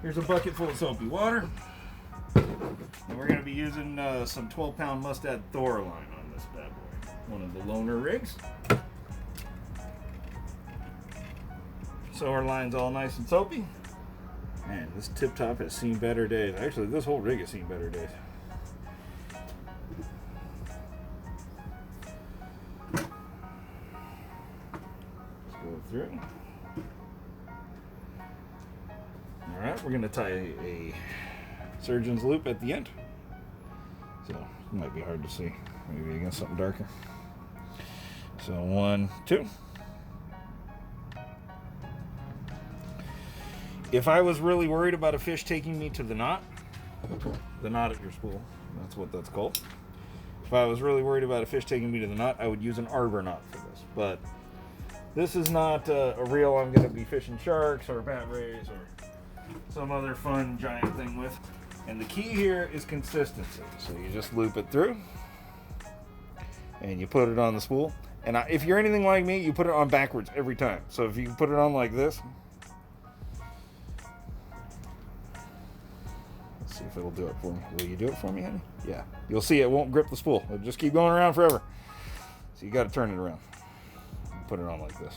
Here's a bucket full of soapy water. And we're going to be using some 12-pound Mustad Thor line on this bad boy. One of the loaner rigs. So our line's all nice and soapy. Man, this tip top has seen better days. Actually, this whole rig has seen better days. Let's go through. All right, we're going to tie a surgeon's loop at the end. So it might be hard to see. Maybe against something darker. So 1, 2. If I was really worried about a fish taking me to the knot at your spool, that's what that's called. If I was really worried about a fish taking me to the knot, I would use an arbor knot for this. But this is not a reel I'm going to be fishing sharks or bat rays or some other fun giant thing with. And the key here is consistency. So you just loop it through and you put it on the spool. And if you're anything like me, you put it on backwards every time. So if you put it on like this, let's see if it'll do it for me. Will you do it for me, honey? Yeah. You'll see it won't grip the spool. It'll just keep going around forever. So you got to turn it around. Put it on like this.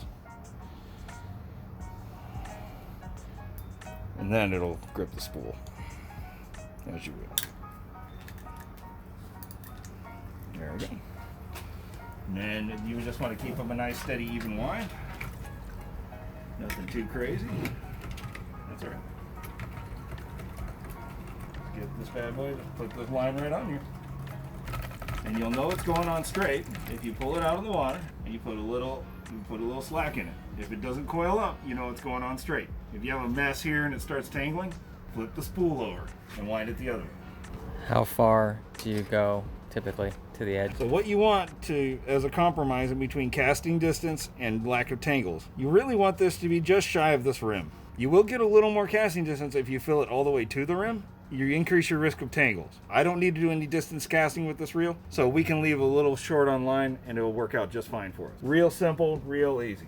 And then it'll grip the spool. As you will. There we go. And then you just want to keep them a nice, steady, even wind. Nothing too crazy. That's all right. Get this bad boy, just put this line right on you. And you'll know it's going on straight if you pull it out of the water and you put a little slack in it. If it doesn't coil up, you know it's going on straight. If you have a mess here and it starts tangling, flip the spool over and wind it the other way. How far do you go typically to the edge? So what you want to, as a compromise in between casting distance and lack of tangles, you really want this to be just shy of this rim. You will get a little more casting distance if you fill it all the way to the rim. You increase your risk of tangles. I don't need to do any distance casting with this reel, so we can leave a little short on line and it will work out just fine for us. Real simple, real easy.